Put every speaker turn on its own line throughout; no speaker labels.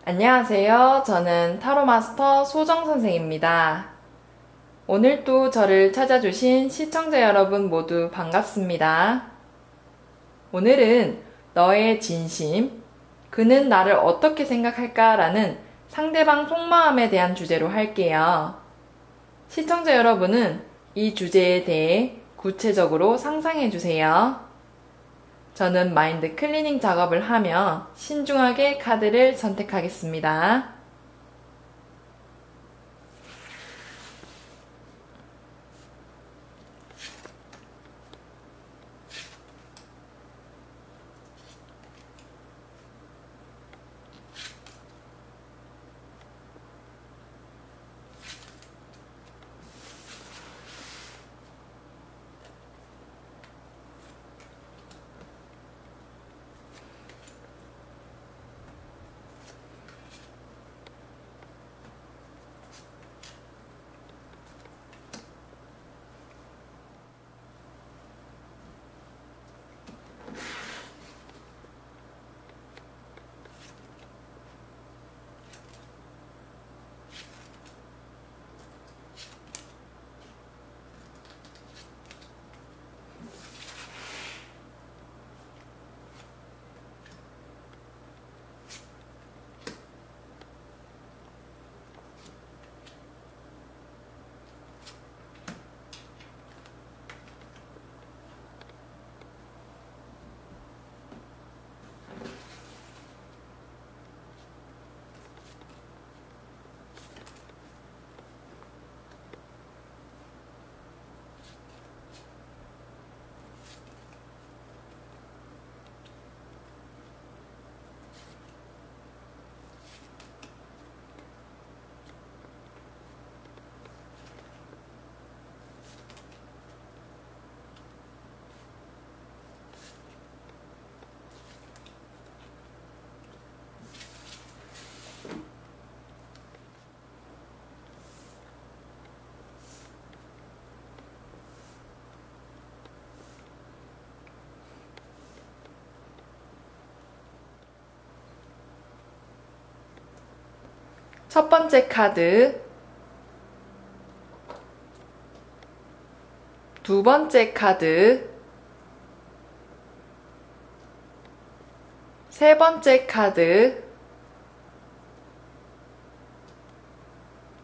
안녕하세요. 저는 타로 마스터 소정 선생입니다. 오늘도 저를 찾아주신 시청자 여러분 모두 반갑습니다. 오늘은 너의 진심, 그는 나를 어떻게 생각할까라는 상대방 속마음에 대한 주제로 할게요. 시청자 여러분은 이 주제에 대해 구체적으로 상상해 주세요. 저는 마인드 클리닝 작업을 하며 신중하게 카드를 선택하겠습니다. 첫 번째 카드, 두 번째 카드, 세 번째 카드,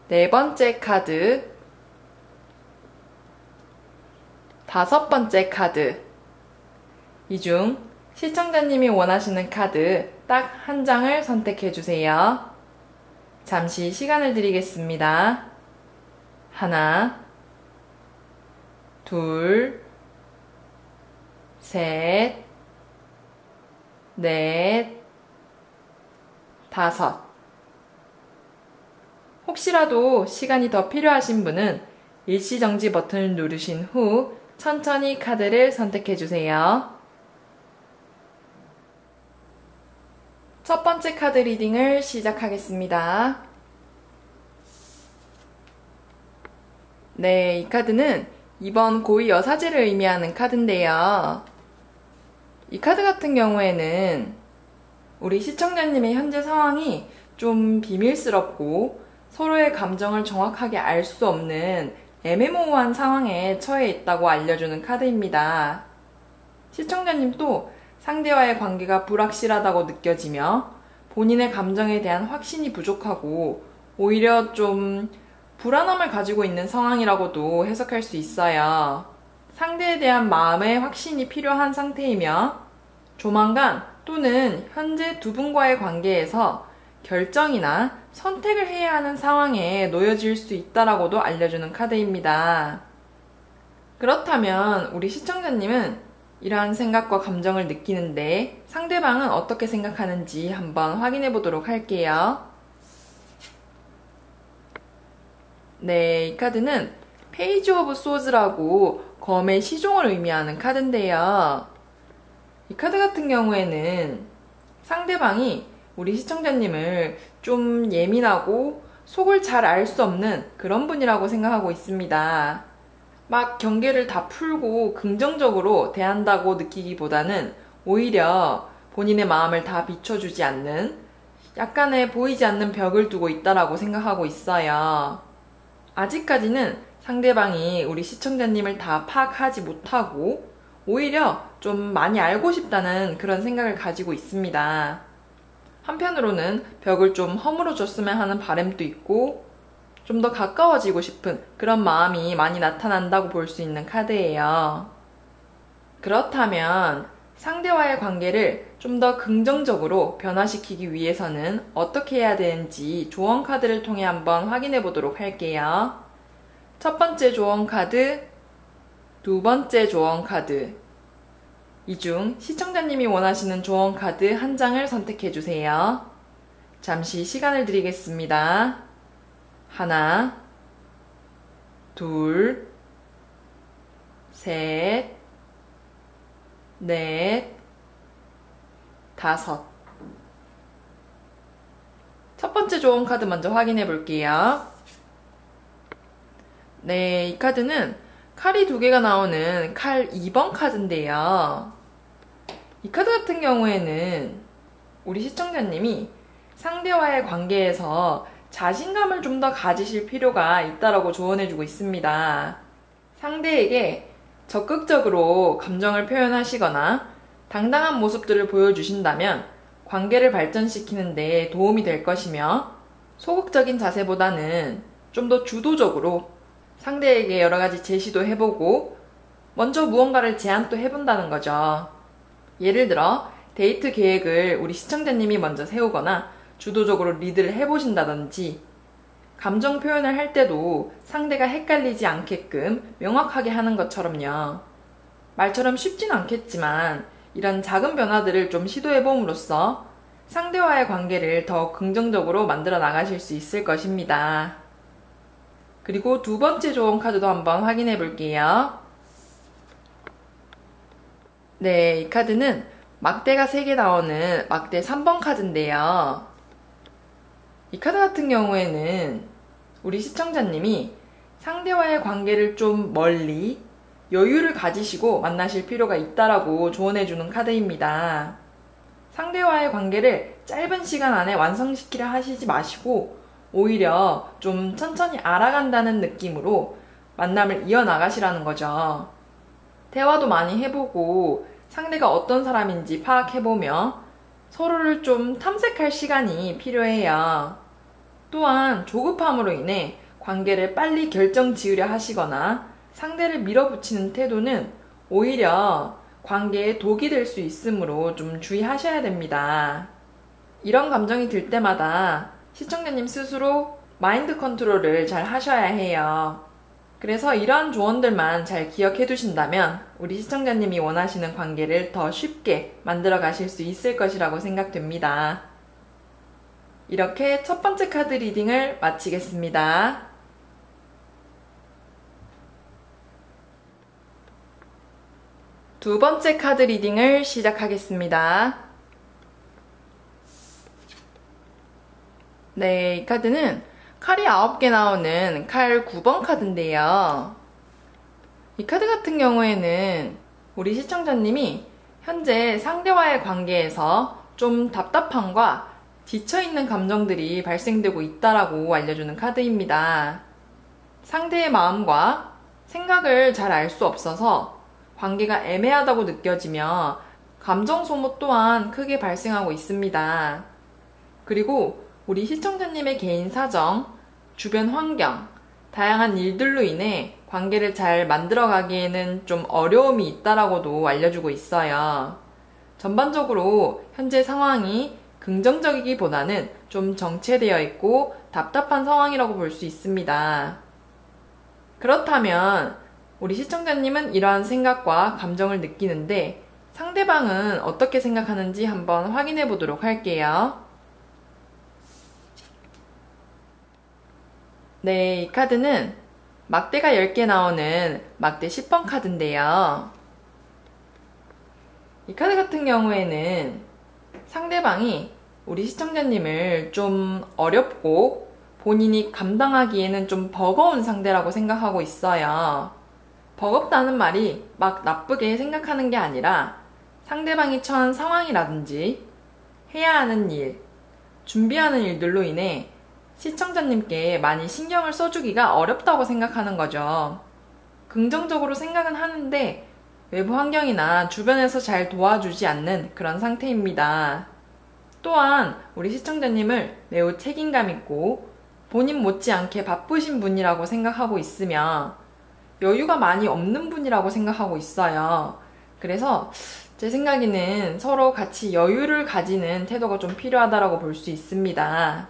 네 번째 카드, 다섯 번째 카드. 이 중 시청자님이 원하시는 카드 딱 한 장을 선택해 주세요. 잠시 시간을 드리겠습니다. 하나, 둘, 셋, 넷, 다섯. 혹시라도 시간이 더 필요하신 분은 일시정지 버튼을 누르신 후 천천히 카드를 선택해 주세요. 첫 번째 카드 리딩을 시작하겠습니다. 네, 이 카드는 이번 고위 여사제를 의미하는 카드인데요. 이 카드 같은 경우에는 우리 시청자님의 현재 상황이 좀 비밀스럽고 서로의 감정을 정확하게 알 수 없는 애매모호한 상황에 처해 있다고 알려주는 카드입니다. 시청자님도 상대와의 관계가 불확실하다고 느껴지며 본인의 감정에 대한 확신이 부족하고 오히려 좀 불안함을 가지고 있는 상황이라고도 해석할 수 있어요. 상대에 대한 마음의 확신이 필요한 상태이며 조만간 또는 현재 두 분과의 관계에서 결정이나 선택을 해야 하는 상황에 놓여질 수 있다라고도 알려주는 카드입니다. 그렇다면 우리 시청자님은 이러한 생각과 감정을 느끼는데 상대방은 어떻게 생각하는지 한번 확인해 보도록 할게요. 네, 이 카드는 페이지 오브 소즈라고 검의 시종을 의미하는 카드인데요. 이 카드 같은 경우에는 상대방이 우리 시청자님을 좀 예민하고 속을 잘 알 수 없는 그런 분이라고 생각하고 있습니다. 막 경계를 다 풀고 긍정적으로 대한다고 느끼기보다는 오히려 본인의 마음을 다 비춰주지 않는 약간의 보이지 않는 벽을 두고 있다라고 생각하고 있어요. 아직까지는 상대방이 우리 시청자님을 다 파악하지 못하고 오히려 좀 많이 알고 싶다는 그런 생각을 가지고 있습니다. 한편으로는 벽을 좀 허물어줬으면 하는 바람도 있고 좀 더 가까워지고 싶은 그런 마음이 많이 나타난다고 볼 수 있는 카드예요. 그렇다면 상대와의 관계를 좀 더 긍정적으로 변화시키기 위해서는 어떻게 해야 되는지 조언 카드를 통해 한번 확인해 보도록 할게요. 첫 번째 조언 카드, 두 번째 조언 카드. 이 중 시청자님이 원하시는 조언 카드 한 장을 선택해 주세요. 잠시 시간을 드리겠습니다. 하나, 둘, 셋, 넷, 다섯. 첫 번째 조언 카드 먼저 확인해 볼게요. 네, 이 카드는 칼이 두 개가 나오는 칼 2번 카드인데요. 이 카드 같은 경우에는 우리 시청자님이 상대와의 관계에서 자신감을 좀 더 가지실 필요가 있다라고 조언해주고 있습니다. 상대에게 적극적으로 감정을 표현하시거나 당당한 모습들을 보여주신다면 관계를 발전시키는 데 도움이 될 것이며 소극적인 자세보다는 좀 더 주도적으로 상대에게 여러 가지 제시도 해보고 먼저 무언가를 제안도 해본다는 거죠. 예를 들어 데이트 계획을 우리 시청자님이 먼저 세우거나 주도적으로 리드를 해보신다든지 감정 표현을 할 때도 상대가 헷갈리지 않게끔 명확하게 하는 것처럼요. 말처럼 쉽진 않겠지만 이런 작은 변화들을 좀 시도해봄으로써 상대와의 관계를 더 긍정적으로 만들어 나가실 수 있을 것입니다. 그리고 두 번째 조언 카드도 한번 확인해 볼게요. 네, 이 카드는 막대가 3개 나오는 막대 3번 카드인데요. 이 카드 같은 경우에는 우리 시청자님이 상대와의 관계를 좀 멀리 여유를 가지시고 만나실 필요가 있다라고 조언해주는 카드입니다. 상대와의 관계를 짧은 시간 안에 완성시키려 하시지 마시고 오히려 좀 천천히 알아간다는 느낌으로 만남을 이어나가시라는 거죠. 대화도 많이 해보고 상대가 어떤 사람인지 파악해보며 서로를 좀 탐색할 시간이 필요해요. 또한 조급함으로 인해 관계를 빨리 결정 지으려 하시거나 상대를 밀어붙이는 태도는 오히려 관계에 독이 될 수 있으므로 좀 주의하셔야 됩니다. 이런 감정이 들 때마다 시청자님 스스로 마인드 컨트롤을 잘 하셔야 해요. 그래서 이러한 조언들만 잘 기억해 두신다면 우리 시청자님이 원하시는 관계를 더 쉽게 만들어 가실 수 있을 것이라고 생각됩니다. 이렇게 첫 번째 카드 리딩을 마치겠습니다. 두 번째 카드 리딩을 시작하겠습니다. 네, 이 카드는 칼이 9개 나오는 칼 9번 카드인데요. 이 카드 같은 경우에는 우리 시청자님이 현재 상대와의 관계에서 좀 답답함과 지쳐있는 감정들이 발생되고 있다라고 알려주는 카드입니다. 상대의 마음과 생각을 잘 알 수 없어서 관계가 애매하다고 느껴지며 감정 소모 또한 크게 발생하고 있습니다. 그리고 우리 시청자님의 개인 사정, 주변 환경, 다양한 일들로 인해 관계를 잘 만들어가기에는 좀 어려움이 있다라고도 알려주고 있어요. 전반적으로 현재 상황이 긍정적이기보다는 좀 정체되어 있고 답답한 상황이라고 볼 수 있습니다. 그렇다면 우리 시청자님은 이러한 생각과 감정을 느끼는데 상대방은 어떻게 생각하는지 한번 확인해 보도록 할게요. 네, 이 카드는 막대가 10개 나오는 막대 10번 카드인데요. 이 카드 같은 경우에는 상대방이 우리 시청자님을 좀 어렵고 본인이 감당하기에는 좀 버거운 상대라고 생각하고 있어요. 버겁다는 말이 막 나쁘게 생각하는 게 아니라 상대방이 처한 상황이라든지 해야 하는 일, 준비하는 일들로 인해 시청자님께 많이 신경을 써주기가 어렵다고 생각하는 거죠. 긍정적으로 생각은 하는데 외부 환경이나 주변에서 잘 도와주지 않는 그런 상태입니다. 또한 우리 시청자님을 매우 책임감 있고 본인 못지않게 바쁘신 분이라고 생각하고 있으며 여유가 많이 없는 분이라고 생각하고 있어요. 그래서 제 생각에는 서로 같이 여유를 가지는 태도가 좀 필요하다고 볼 수 있습니다.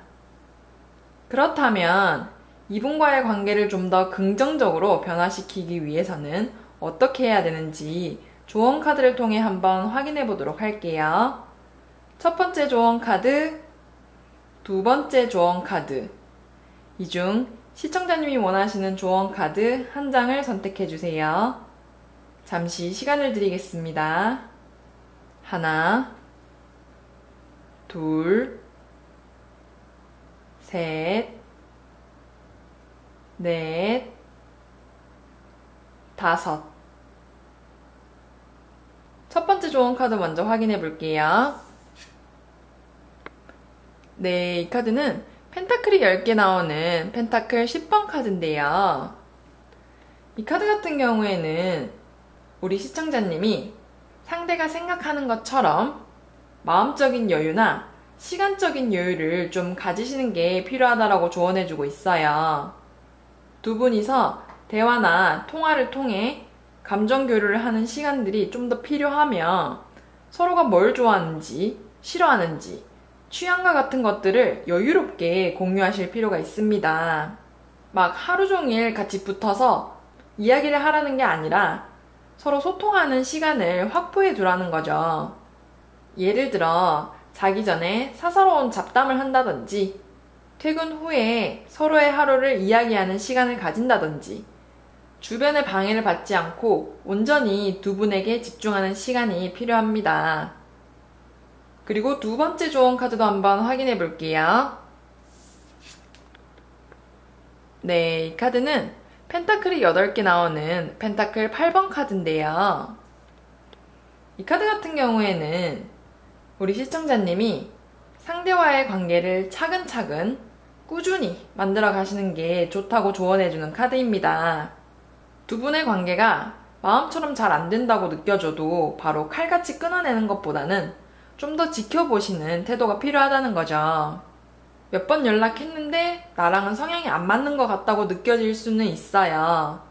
그렇다면 이분과의 관계를 좀 더 긍정적으로 변화시키기 위해서는 어떻게 해야 되는지 조언 카드를 통해 한번 확인해 보도록 할게요. 첫 번째 조언 카드, 두 번째 조언 카드. 이 중 시청자님이 원하시는 조언 카드 한 장을 선택해 주세요. 잠시 시간을 드리겠습니다. 하나, 둘, 셋, 넷, 다섯. 첫 번째 조언 카드 먼저 확인해 볼게요. 네, 이 카드는 펜타클이 10개 나오는 펜타클 10번 카드인데요. 이 카드 같은 경우에는 우리 시청자님이 상대가 생각하는 것처럼 마음적인 여유나 시간적인 여유를 좀 가지시는 게 필요하다고 조언해주고 있어요. 두 분이서 대화나 통화를 통해 감정 교류를 하는 시간들이 좀 더 필요하며 서로가 뭘 좋아하는지, 싫어하는지, 취향과 같은 것들을 여유롭게 공유하실 필요가 있습니다. 막 하루 종일 같이 붙어서 이야기를 하라는 게 아니라 서로 소통하는 시간을 확보해 두라는 거죠. 예를 들어 자기 전에 사사로운 잡담을 한다든지 퇴근 후에 서로의 하루를 이야기하는 시간을 가진다든지 주변의 방해를 받지 않고 온전히 두 분에게 집중하는 시간이 필요합니다. 그리고 두 번째 조언 카드도 한번 확인해 볼게요. 네, 이 카드는 펜타클이 8개 나오는 펜타클 8번 카드인데요. 이 카드 같은 경우에는 우리 시청자님이 상대와의 관계를 차근차근 꾸준히 만들어 가시는 게 좋다고 조언해주는 카드입니다. 두 분의 관계가 마음처럼 잘 안 된다고 느껴져도 바로 칼같이 끊어내는 것보다는 좀 더 지켜보시는 태도가 필요하다는 거죠. 몇 번 연락했는데 나랑은 성향이 안 맞는 것 같다고 느껴질 수는 있어요.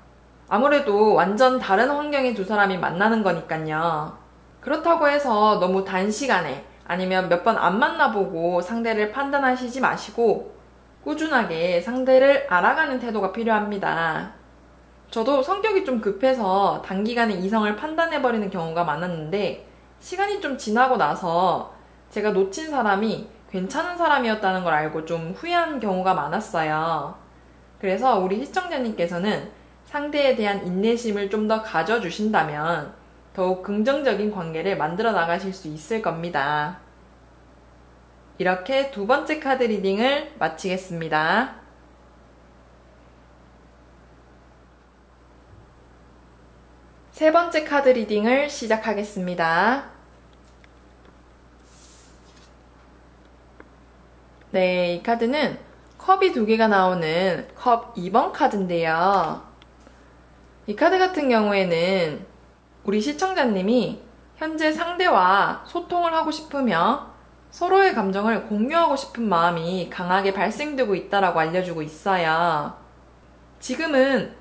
아무래도 완전 다른 환경의 두 사람이 만나는 거니까요. 그렇다고 해서 너무 단시간에 아니면 몇 번 안 만나보고 상대를 판단하시지 마시고 꾸준하게 상대를 알아가는 태도가 필요합니다. 저도 성격이 좀 급해서 단기간에 이성을 판단해버리는 경우가 많았는데 시간이 좀 지나고 나서 제가 놓친 사람이 괜찮은 사람이었다는 걸 알고 좀 후회하는 경우가 많았어요. 그래서 우리 시청자님께서는 상대에 대한 인내심을 좀 더 가져주신다면 더욱 긍정적인 관계를 만들어 나가실 수 있을 겁니다. 이렇게 두 번째 카드 리딩을 마치겠습니다. 세 번째 카드 리딩을 시작하겠습니다. 네, 이 카드는 컵이 2개가 나오는 컵 2번 카드인데요. 이 카드 같은 경우에는 우리 시청자님이 현재 상대와 소통을 하고 싶으며 서로의 감정을 공유하고 싶은 마음이 강하게 발생되고 있다고 알려주고 있어요. 지금은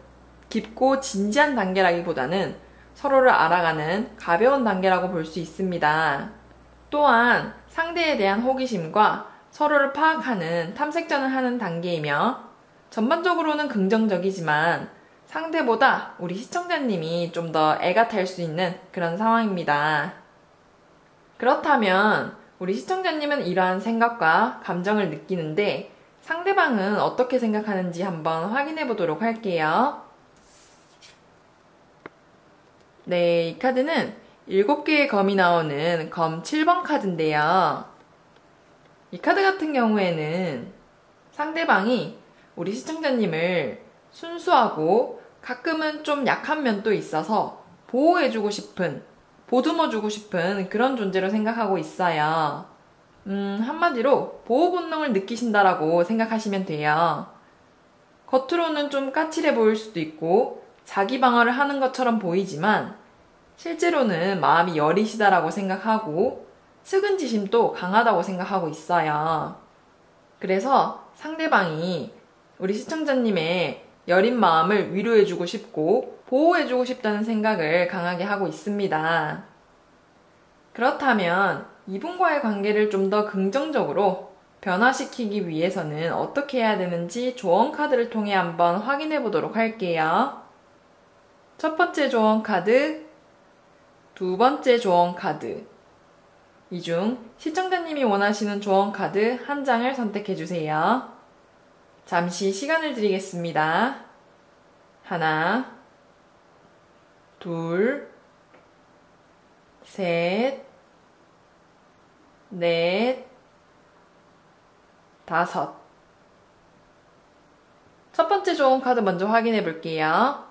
깊고 진지한 단계라기보다는 서로를 알아가는 가벼운 단계라고 볼 수 있습니다. 또한 상대에 대한 호기심과 서로를 파악하는 탐색전을 하는 단계이며 전반적으로는 긍정적이지만 상대보다 우리 시청자님이 좀 더 애가 탈 수 있는 그런 상황입니다. 그렇다면 우리 시청자님은 이러한 생각과 감정을 느끼는데 상대방은 어떻게 생각하는지 한번 확인해 보도록 할게요. 네, 이 카드는 7개의 검이 나오는 검 7번 카드인데요. 이 카드 같은 경우에는 상대방이 우리 시청자님을 순수하고 가끔은 좀 약한 면도 있어서 보호해주고 싶은, 보듬어주고 싶은 그런 존재로 생각하고 있어요. 한마디로 보호 본능을 느끼신다라고 생각하시면 돼요. 겉으로는 좀 까칠해 보일 수도 있고 자기 방어를 하는 것처럼 보이지만 실제로는 마음이 여리시다라고 생각하고 측은지심도 강하다고 생각하고 있어요. 그래서 상대방이 우리 시청자님의 여린 마음을 위로해주고 싶고 보호해주고 싶다는 생각을 강하게 하고 있습니다. 그렇다면 이분과의 관계를 좀 더 긍정적으로 변화시키기 위해서는 어떻게 해야 되는지 조언 카드를 통해 한번 확인해 보도록 할게요. 첫 번째 조언 카드, 두 번째 조언 카드. 이 중 시청자님이 원하시는 조언 카드 한 장을 선택해 주세요. 잠시 시간을 드리겠습니다. 하나, 둘, 셋, 넷, 다섯. 첫 번째 조언 카드 먼저 확인해 볼게요.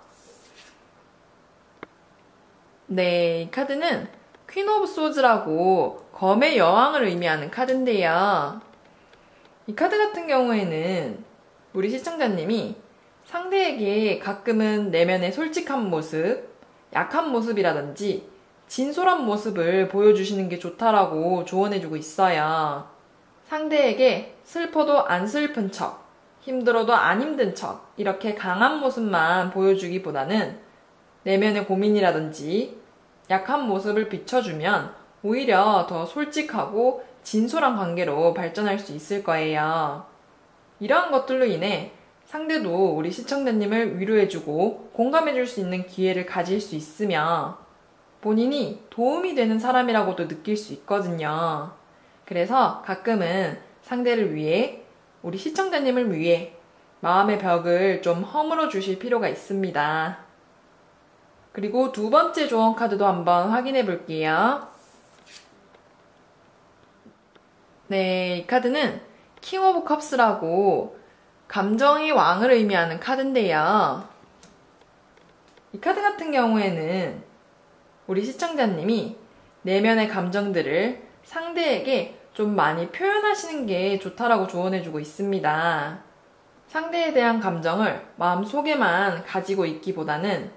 네, 이 카드는 퀸 오브 소즈라고 검의 여왕을 의미하는 카드인데요. 이 카드 같은 경우에는 우리 시청자님이 상대에게 가끔은 내면의 솔직한 모습, 약한 모습이라든지 진솔한 모습을 보여주시는 게 좋다라고 조언해주고 있어요. 상대에게 슬퍼도 안 슬픈 척, 힘들어도 안 힘든 척, 이렇게 강한 모습만 보여주기보다는 내면의 고민이라든지 약한 모습을 비춰주면 오히려 더 솔직하고 진솔한 관계로 발전할 수 있을 거예요. 이러한 것들로 인해 상대도 우리 시청자님을 위로해주고 공감해줄 수 있는 기회를 가질 수 있으며 본인이 도움이 되는 사람이라고도 느낄 수 있거든요. 그래서 가끔은 상대를 위해, 우리 시청자님을 위해 마음의 벽을 좀 허물어 주실 필요가 있습니다. 그리고 두 번째 조언 카드도 한번 확인해 볼게요. 네, 이 카드는 킹 오브 컵스라고 감정의 왕을 의미하는 카드인데요. 이 카드 같은 경우에는 우리 시청자님이 내면의 감정들을 상대에게 좀 많이 표현하시는 게 좋다라고 조언해주고 있습니다. 상대에 대한 감정을 마음속에만 가지고 있기보다는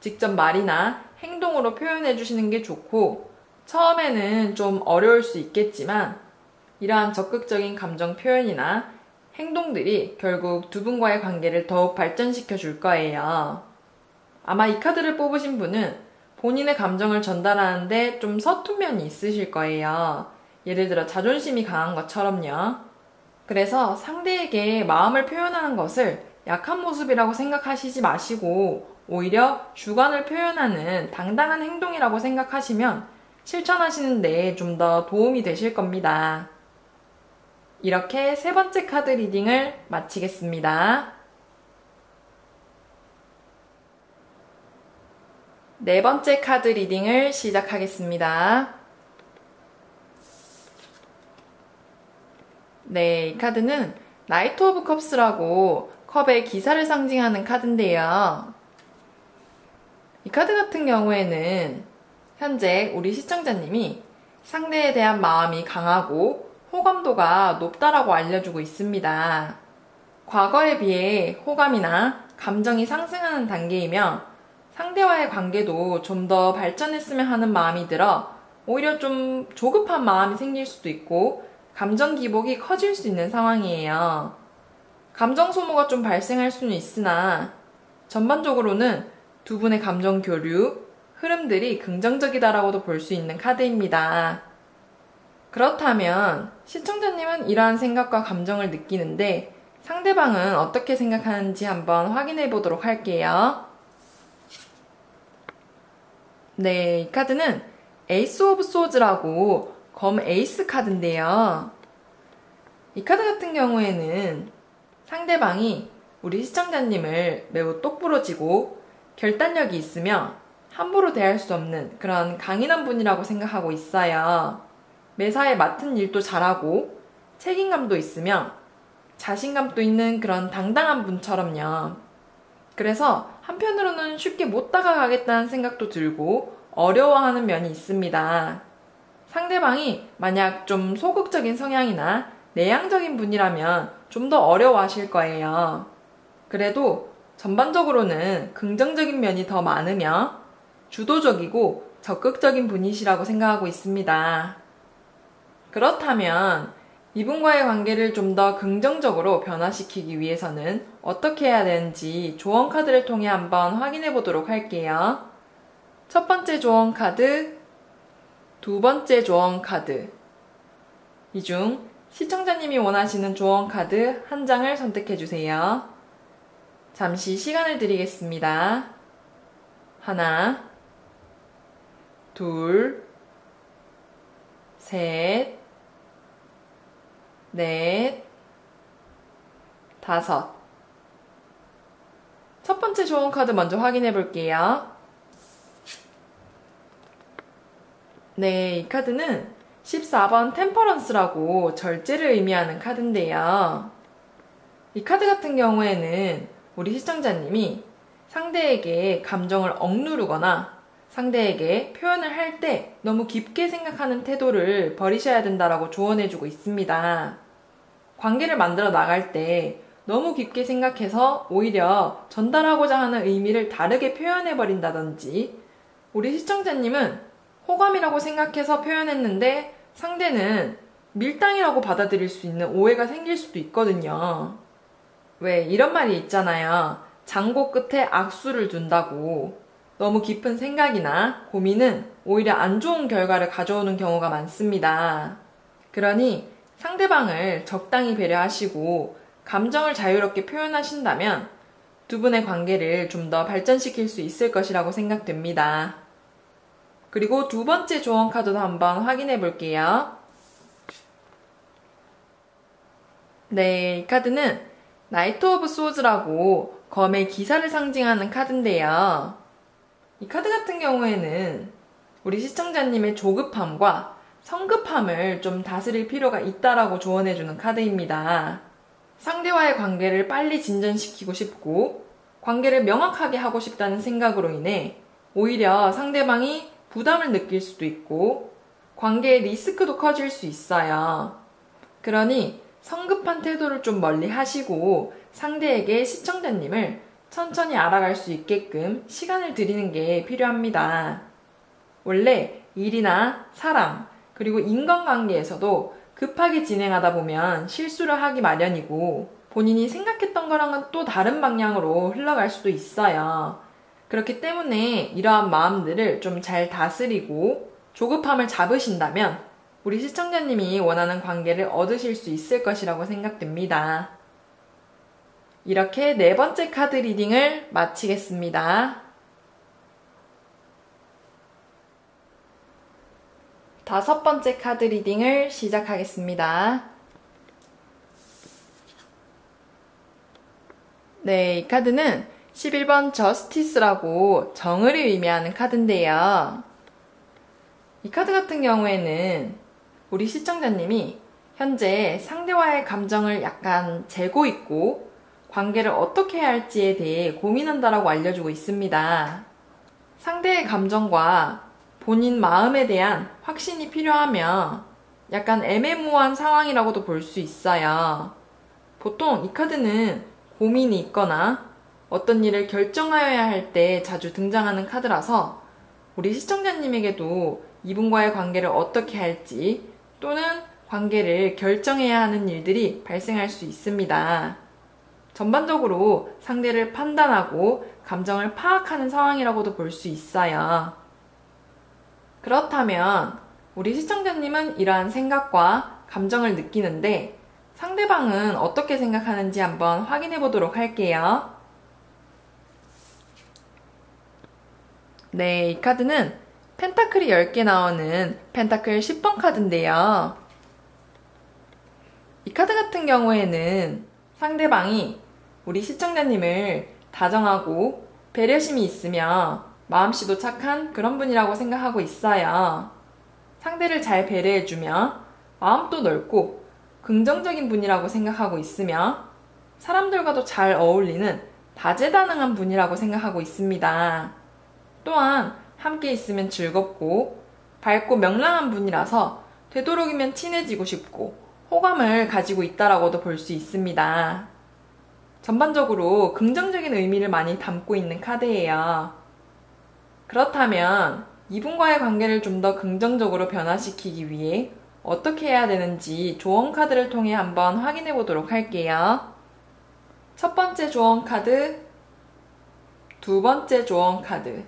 직접 말이나 행동으로 표현해주시는 게 좋고, 처음에는 좀 어려울 수 있겠지만 이러한 적극적인 감정 표현이나 행동들이 결국 두 분과의 관계를 더욱 발전시켜 줄 거예요. 아마 이 카드를 뽑으신 분은 본인의 감정을 전달하는데 좀 서툰 면이 있으실 거예요. 예를 들어 자존심이 강한 것처럼요. 그래서 상대에게 마음을 표현하는 것을 약한 모습이라고 생각하시지 마시고 오히려 주관을 표현하는 당당한 행동이라고 생각하시면 실천하시는 데 좀 더 도움이 되실 겁니다. 이렇게 세 번째 카드 리딩을 마치겠습니다. 네 번째 카드 리딩을 시작하겠습니다. 네, 이 카드는 나이트 오브 컵스라고 컵의 기사를 상징하는 카드인데요. 이 카드 같은 경우에는 현재 우리 시청자님이 상대에 대한 마음이 강하고 호감도가 높다라고 알려주고 있습니다. 과거에 비해 호감이나 감정이 상승하는 단계이며 상대와의 관계도 좀 더 발전했으면 하는 마음이 들어 오히려 좀 조급한 마음이 생길 수도 있고 감정 기복이 커질 수 있는 상황이에요. 감정 소모가 좀 발생할 수는 있으나 전반적으로는 두 분의 감정 교류, 흐름들이 긍정적이다라고도 볼 수 있는 카드입니다. 그렇다면 시청자님은 이러한 생각과 감정을 느끼는데 상대방은 어떻게 생각하는지 한번 확인해 보도록 할게요. 네, 이 카드는 에이스 오브 소즈라고 검 에이스 카드인데요. 이 카드 같은 경우에는 상대방이 우리 시청자님을 매우 똑부러지고 결단력이 있으며 함부로 대할 수 없는 그런 강인한 분이라고 생각하고 있어요. 매사에 맡은 일도 잘하고 책임감도 있으며 자신감도 있는 그런 당당한 분처럼요. 그래서 한편으로는 쉽게 못 다가가겠다는 생각도 들고 어려워하는 면이 있습니다. 상대방이 만약 좀 소극적인 성향이나 내향적인 분이라면 좀 더 어려워하실 거예요. 그래도 전반적으로는 긍정적인 면이 더 많으며 주도적이고 적극적인 분이시라고 생각하고 있습니다. 그렇다면 이분과의 관계를 좀 더 긍정적으로 변화시키기 위해서는 어떻게 해야 되는지 조언 카드를 통해 한번 확인해 보도록 할게요. 첫 번째 조언 카드, 두 번째 조언 카드. 이 중 시청자님이 원하시는 조언 카드 한 장을 선택해 주세요. 잠시 시간을 드리겠습니다. 하나, 둘, 셋, 넷, 다섯. 첫 번째 조언 카드 먼저 확인해 볼게요. 네, 이 카드는 14번 템퍼런스라고 절제를 의미하는 카드인데요. 이 카드 같은 경우에는 우리 시청자님이 상대에게 감정을 억누르거나 상대에게 표현을 할 때 너무 깊게 생각하는 태도를 버리셔야 된다라고 조언해주고 있습니다. 관계를 만들어 나갈 때 너무 깊게 생각해서 오히려 전달하고자 하는 의미를 다르게 표현해버린다든지, 우리 시청자님은 호감이라고 생각해서 표현했는데 상대는 밀당이라고 받아들일 수 있는 오해가 생길 수도 있거든요. 왜 이런 말이 있잖아요. 장고 끝에 악수를 둔다고. 너무 깊은 생각이나 고민은 오히려 안 좋은 결과를 가져오는 경우가 많습니다. 그러니 상대방을 적당히 배려하시고 감정을 자유롭게 표현하신다면 두 분의 관계를 좀 더 발전시킬 수 있을 것이라고 생각됩니다. 그리고 두 번째 조언 카드도 한번 확인해 볼게요. 네, 이 카드는 나이트 오브 소즈라고 검의 기사를 상징하는 카드인데요. 이 카드 같은 경우에는 우리 시청자님의 조급함과 성급함을 좀 다스릴 필요가 있다라고 조언해주는 카드입니다. 상대와의 관계를 빨리 진전시키고 싶고 관계를 명확하게 하고 싶다는 생각으로 인해 오히려 상대방이 부담을 느낄 수도 있고 관계의 리스크도 커질 수 있어요. 그러니 성급한 태도를 좀 멀리 하시고 상대에게 시청자님을 천천히 알아갈 수 있게끔 시간을 드리는 게 필요합니다. 원래 일이나 사람, 그리고 인간관계에서도 급하게 진행하다 보면 실수를 하기 마련이고 본인이 생각했던 거랑은 또 다른 방향으로 흘러갈 수도 있어요. 그렇기 때문에 이러한 마음들을 좀 잘 다스리고 조급함을 잡으신다면 우리 시청자님이 원하는 관계를 얻으실 수 있을 것이라고 생각됩니다. 이렇게 네 번째 카드 리딩을 마치겠습니다. 다섯 번째 카드 리딩을 시작하겠습니다. 네, 이 카드는 11번 저스티스라고 정의를 의미하는 카드인데요. 이 카드 같은 경우에는 우리 시청자님이 현재 상대와의 감정을 약간 재고 있고 관계를 어떻게 해야 할지에 대해 고민한다라고 알려주고 있습니다. 상대의 감정과 본인 마음에 대한 확신이 필요하며 약간 애매모호한 상황이라고도 볼 수 있어요. 보통 이 카드는 고민이 있거나 어떤 일을 결정하여야 할 때 자주 등장하는 카드라서 우리 시청자님에게도 이분과의 관계를 어떻게 할지 또는 관계를 결정해야 하는 일들이 발생할 수 있습니다. 전반적으로 상대를 판단하고 감정을 파악하는 상황이라고도 볼 수 있어요. 그렇다면 우리 시청자님은 이러한 생각과 감정을 느끼는데 상대방은 어떻게 생각하는지 한번 확인해 보도록 할게요. 네, 이 카드는 펜타클이 10개 나오는 펜타클 10번 카드인데요. 이 카드 같은 경우에는 상대방이 우리 시청자님을 다정하고 배려심이 있으며 마음씨도 착한 그런 분이라고 생각하고 있어요. 상대를 잘 배려해주며 마음도 넓고 긍정적인 분이라고 생각하고 있으며 사람들과도 잘 어울리는 다재다능한 분이라고 생각하고 있습니다. 또한 함께 있으면 즐겁고 밝고 명랑한 분이라서 되도록이면 친해지고 싶고 호감을 가지고 있다라고도 볼 수 있습니다. 전반적으로 긍정적인 의미를 많이 담고 있는 카드예요. 그렇다면 이분과의 관계를 좀 더 긍정적으로 변화시키기 위해 어떻게 해야 되는지 조언 카드를 통해 한번 확인해 보도록 할게요. 첫 번째 조언 카드, 두 번째 조언 카드.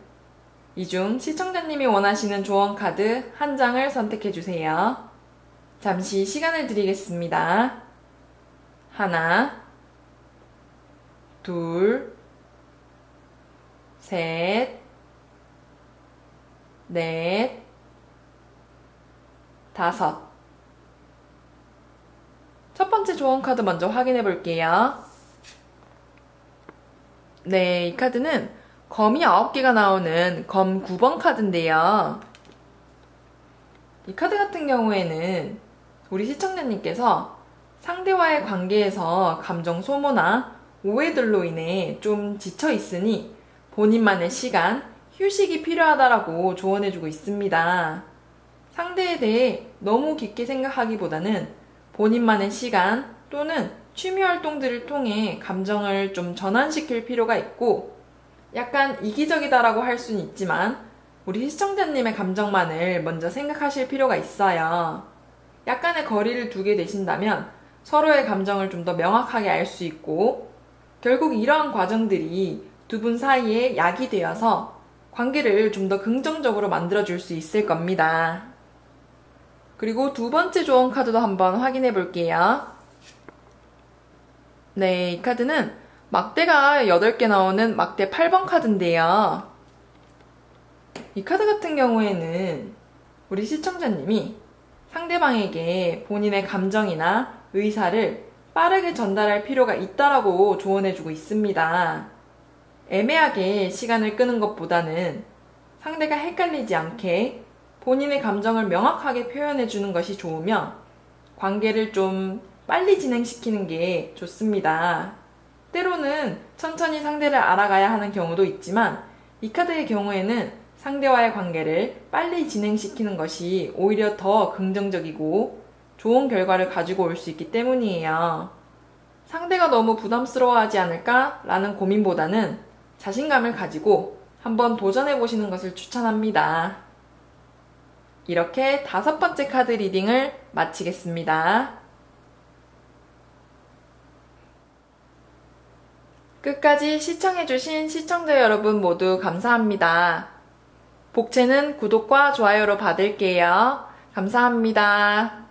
이 중 시청자님이 원하시는 조언 카드 한 장을 선택해 주세요. 잠시 시간을 드리겠습니다. 하나, 둘, 셋, 넷, 다섯. 첫 번째 조언 카드 먼저 확인해 볼게요. 네, 이 카드는 검이 9개가 나오는 검 9번 카드인데요. 이 카드 같은 경우에는 우리 시청자님께서 상대와의 관계에서 감정 소모나 오해들로 인해 좀 지쳐 있으니 본인만의 시간, 휴식이 필요하다라고 조언해주고 있습니다. 상대에 대해 너무 깊게 생각하기보다는 본인만의 시간 또는 취미 활동들을 통해 감정을 좀 전환시킬 필요가 있고 약간 이기적이다라고 할 수는 있지만 우리 시청자님의 감정만을 먼저 생각하실 필요가 있어요. 약간의 거리를 두게 되신다면 서로의 감정을 좀 더 명확하게 알 수 있고 결국 이러한 과정들이 두 분 사이에 약이 되어서 관계를 좀 더 긍정적으로 만들어줄 수 있을 겁니다. 그리고 두 번째 조언 카드도 한번 확인해 볼게요. 네, 이 카드는 막대가 8개 나오는 막대 8번 카드인데요. 이 카드 같은 경우에는 우리 시청자님이 상대방에게 본인의 감정이나 의사를 빠르게 전달할 필요가 있다라고 조언해주고 있습니다. 애매하게 시간을 끄는 것보다는 상대가 헷갈리지 않게 본인의 감정을 명확하게 표현해주는 것이 좋으며 관계를 좀 빨리 진행시키는 게 좋습니다. 때로는 천천히 상대를 알아가야 하는 경우도 있지만 이 카드의 경우에는 상대와의 관계를 빨리 진행시키는 것이 오히려 더 긍정적이고 좋은 결과를 가지고 올 수 있기 때문이에요. 상대가 너무 부담스러워하지 않을까? 라는 고민보다는 자신감을 가지고 한번 도전해보시는 것을 추천합니다. 이렇게 5번째 카드 리딩을 마치겠습니다. 끝까지 시청해주신 시청자 여러분 모두 감사합니다. 복채는 구독과 좋아요로 받을게요. 감사합니다.